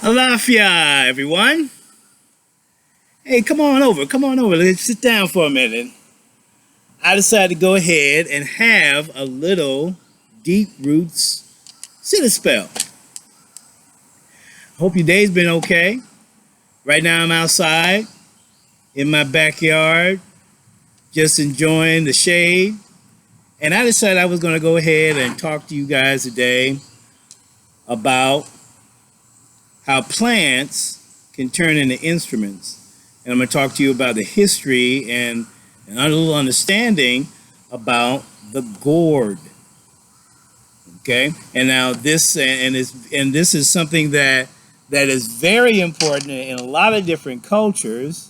Alafia, everyone. Hey, come on over. Let's sit down for a minute. I decided to go ahead and have a little deep roots sit spell. Hope your day's been okay. Right now I'm outside in my backyard, just enjoying the shade. And I decided I was going to go ahead and talk to you guys today about how plants can turn into instruments. And I'm going to talk to you about the history and a little understanding about the gourd. Okay, and now this this is something that is very important in a lot of different cultures.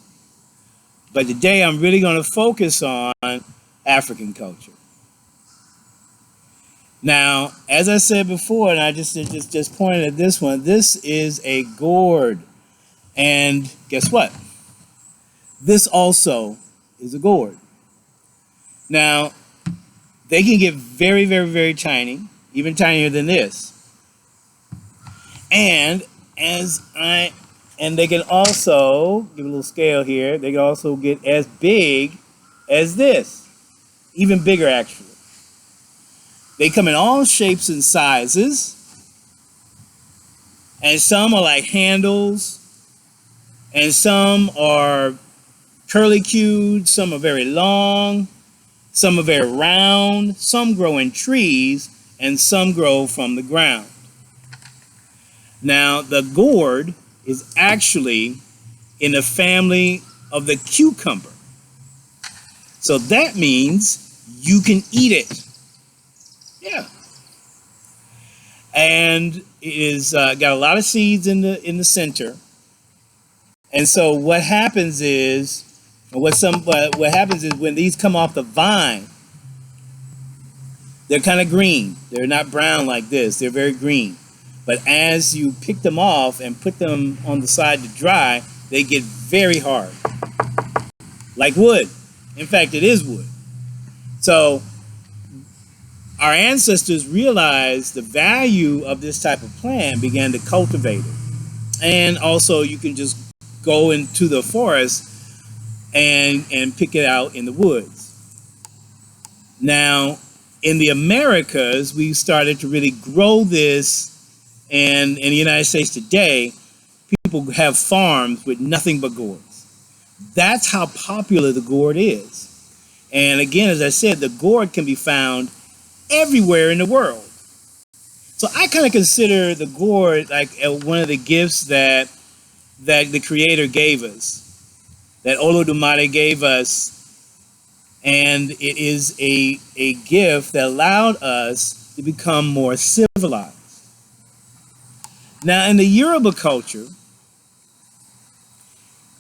But today I'm really going to focus on African culture. Now, as I said before, and I just pointed at this one, this is a gourd. And guess what? This also is a gourd. Now, they can get very, very, very tiny, even tinier than this. And they can also, give a little scale here, they can also get as big as this, even bigger actually. They come in all shapes and sizes, and some are like handles, and some are curlicued, some are very long, some are very round, some grow in trees, and some grow from the ground. Now, the gourd is actually in the family of the cucumber. So that means you can eat it. Yeah. And it is got a lot of seeds in the center. And so what happens is when these come off the vine, they're kind of green. They're not brown like this. They're very green. But as you pick them off and put them on the side to dry, they get very hard. Like wood. In fact, it is wood. So our ancestors realized the value of this type of plant, began to cultivate it. And also you can just go into the forest and pick it out in the woods. Now, in the Americas, we started to really grow this, and in the United States today, people have farms with nothing but gourds. That's how popular the gourd is. And again, as I said, the gourd can be found everywhere in the world. So I kind of consider the gourd like one of the gifts that the Creator gave us, that Olodumare gave us, and it is a gift that allowed us to become more civilized. Now, in the Yoruba culture,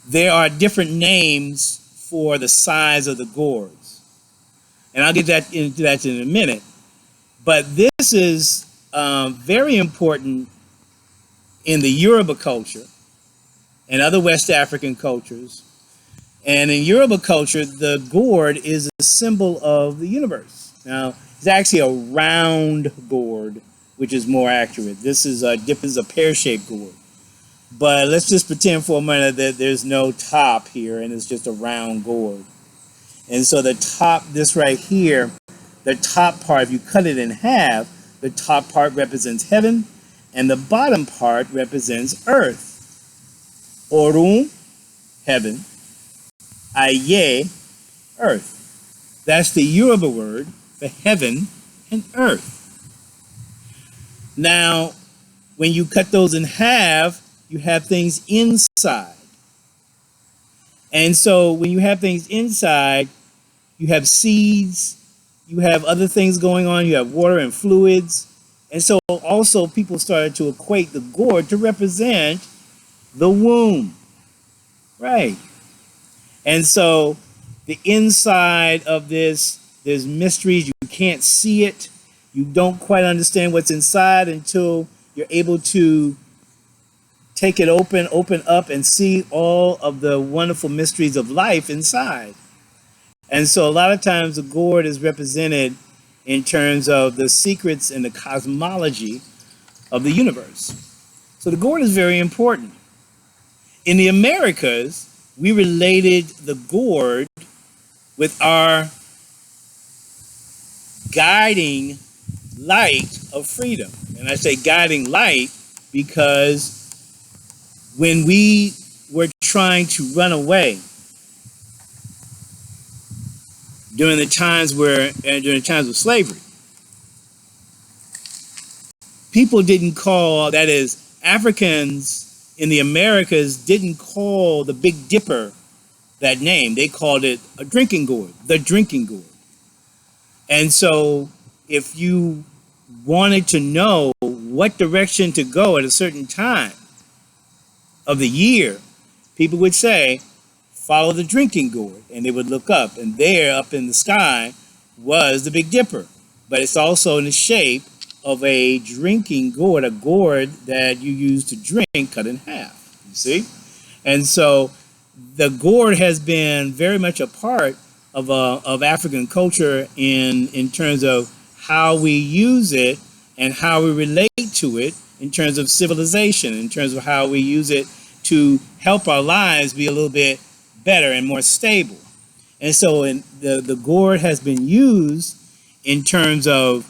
there are different names for the size of the gourds, and I'll get into that in a minute. But this is very important in the Yoruba culture and other West African cultures. And in Yoruba culture, the gourd is a symbol of the universe. Now, it's actually a round gourd, which is more accurate. This is a pear-shaped gourd. But let's just pretend for a minute that there's no top here and it's just a round gourd. And so the top, this right here, the top part, if you cut it in half, the top part represents heaven and the bottom part represents earth. Orun, heaven. Aye, earth. That's the Yoruba word for heaven and earth. Now, when you cut those in half, you have things inside. And so when you have things inside, you have seeds, you have other things going on, you have water and fluids. And so also people started to equate the gourd to represent the womb. Right. And so the inside of this, there's mysteries. You can't see it. You don't quite understand what's inside until you're able to take it open up and see all of the wonderful mysteries of life inside. And so a lot of times the gourd is represented in terms of the secrets and the cosmology of the universe. So the gourd is very important. In the Americas, we related the gourd with our guiding light of freedom. And I say guiding light because when we were trying to run away during the times of slavery, people didn't call, that is, Africans in the Americas didn't call the Big Dipper that name. They called it a drinking gourd, the drinking gourd. And so if you wanted to know what direction to go at a certain time of the year, people would say, follow the drinking gourd. And they would look up, and there up in the sky was the Big Dipper. But it's also in the shape of a drinking gourd, a gourd that you use to drink cut in half, you see? And so the gourd has been very much a part of African culture in terms of how we use it and how we relate to it in terms of civilization, in terms of how we use it to help our lives be a little bit better and more stable. And so the gourd has been used in terms of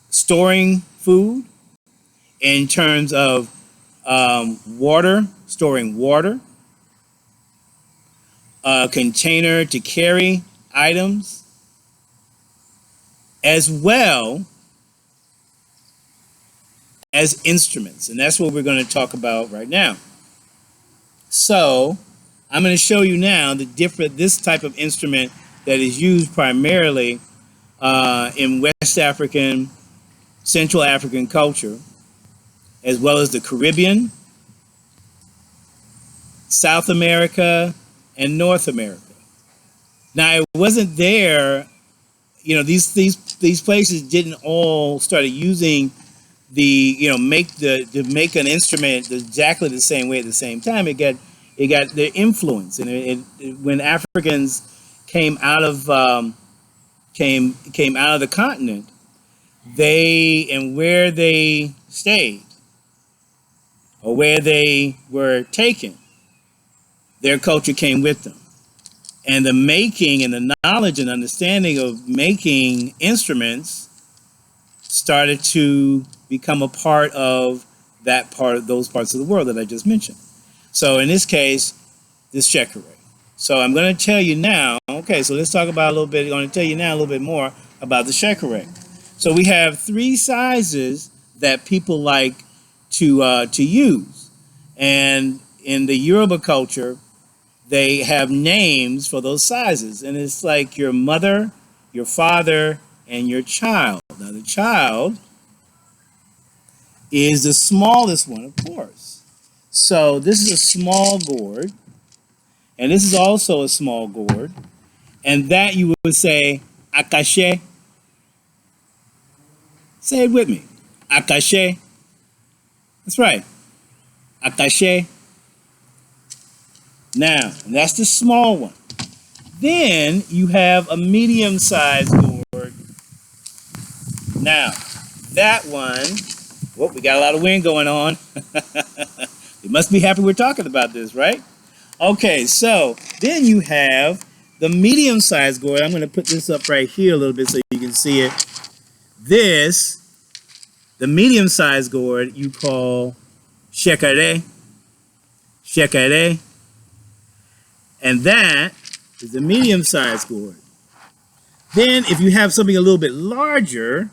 storing food, in terms of water, storing water, a container to carry items, as well as instruments. And that's what we're going to talk about right now. So I'm going to show you now this type of instrument that is used primarily in West African, Central African culture, as well as the Caribbean, South America, and North America. Now, it wasn't there, these places didn't all started using to make an instrument exactly the same way at the same time. It got their influence, and when Africans came out of the continent, where they stayed or where they were taken, their culture came with them. And the making and the knowledge and understanding of making instruments started to become a part of those parts of the world that I just mentioned. So in this case, this shekere. So I'm going to tell you now, okay, so let's talk about I'm going to tell you now a little bit more about the shekere. So we have three sizes that people like to use. And in the Yoruba culture, they have names for those sizes. And it's like your mother, your father, and your child. Now, the child is the smallest one, of course. So this is a small gourd. And this is also a small gourd. And that you would say, akashe. Say it with me. Akashe. That's right. Akashe. Now, that's the small one. Then you have a medium-sized gourd. Now, that one, we got a lot of wind going on. You must be happy we're talking about this, right? Okay, so then you have the medium-sized gourd. I'm going to put this up right here a little bit so you can see it. The medium-sized gourd, you call shekere. Shekere. And that is the medium-sized gourd. Then if you have something a little bit larger,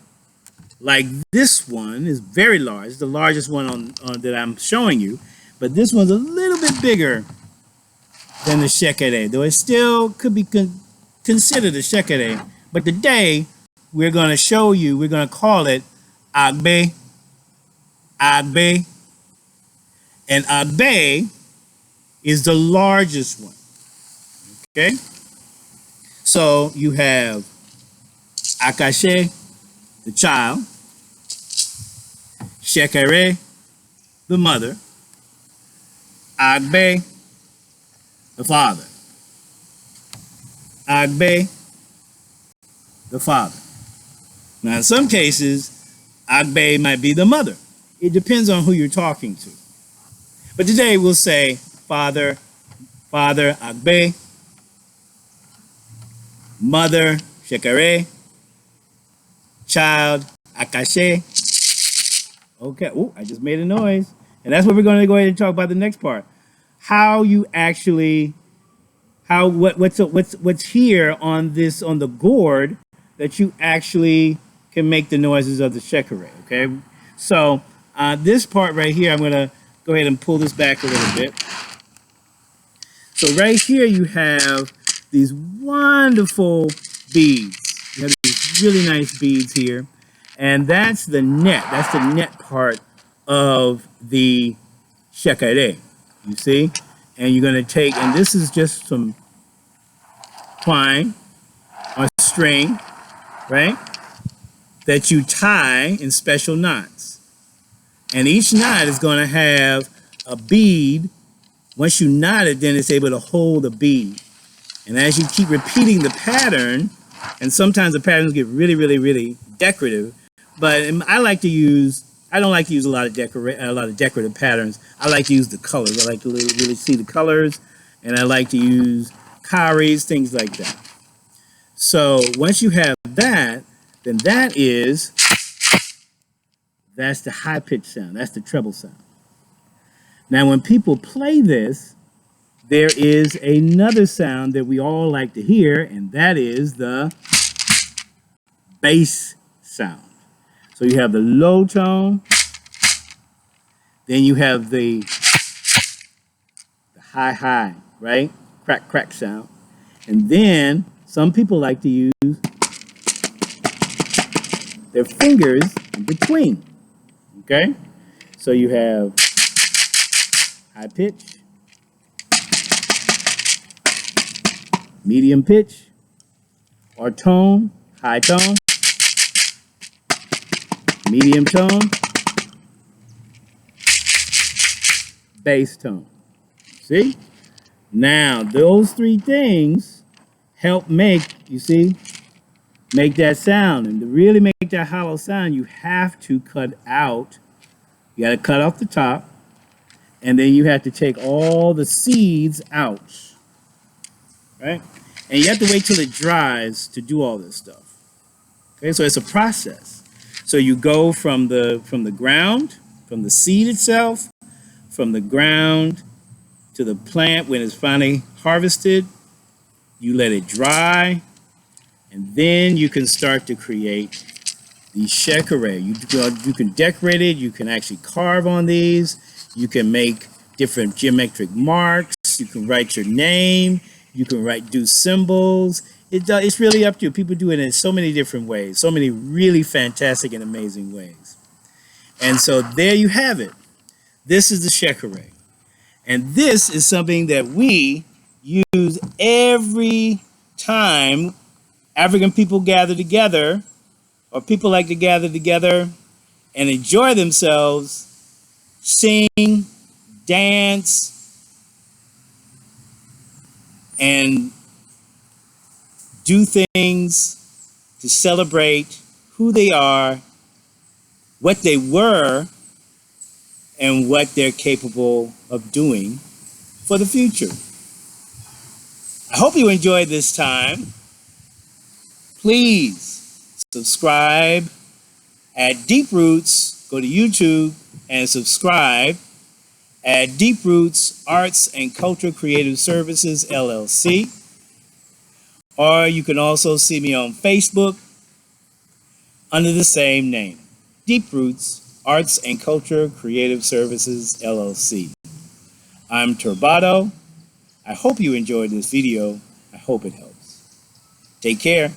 like this one is very large, it's the largest one that I'm showing you, but this one's a little bit bigger than the shekere, though it still could be considered a shekere. But today, we're going to call it agbe. Agbe. And agbe is the largest one. Okay? So you have akashe, the child, shekere, the mother, agbe, the father. Agbe, the father. Now, in some cases, agbe might be the mother. It depends on who you're talking to. But today we'll say father, father, agbe, mother, shekere, child, akashe. Okay, oh, I just made a noise. And that's what we're going to go ahead and talk about the next part. How you actually, what's here on the gourd that you actually can make the noises of the shekere, okay? So this part right here, I'm going to go ahead and pull this back a little bit. So right here you have these wonderful beads. You have these really nice beads here. And that's the net. That's the net part of the shekere, you see? And you're going to take, and this is just some twine or string, right? That you tie in special knots. And each knot is going to have a bead. Once you knot it, then it's able to hold a bead. And as you keep repeating the pattern, and sometimes the patterns get really, really, really decorative, but I don't like to use a lot of decorative patterns. I like to use the colors. I like to really see the colors, and I like to use cowries, things like that. So once you have that, then that's the high pitch sound. That's the treble sound. Now, when people play this, there is another sound that we all like to hear, and that is the bass sound. So you have the low tone, then you have the high, right? Crack, crack sound. And then some people like to use their fingers in between, okay? So you have high pitch, medium pitch, or tone, high tone, medium tone, bass tone. See? Now, those three things help make that sound. And to really make that hollow sound, you have to cut out, you got to cut off the top, and then you have to take all the seeds out, right? And you have to wait till it dries to do all this stuff. Okay, so it's a process. So you go from the ground, from the seed itself, from the ground to the plant when it's finally harvested. You let it dry, and then you can start to create the shekere. You can decorate it. You can actually carve on these. You can make different geometric marks. You can write your name. You can do symbols. It's really up to you. People do it in so many different ways, so many really fantastic and amazing ways. And so there you have it. This is the shekere. And this is something that we use every time African people gather together, or people like to gather together and enjoy themselves, sing, dance, and do things to celebrate who they are, what they were, and what they're capable of doing for the future. I hope you enjoyed this time. Please subscribe at Deep Roots. Go to YouTube and subscribe at Deep Roots Arts and Culture Creative Services, LLC. Or you can also see me on Facebook under the same name, Deep Roots Arts and Culture Creative Services, LLC. I'm Turbado. I hope you enjoyed this video. I hope it helps. Take care.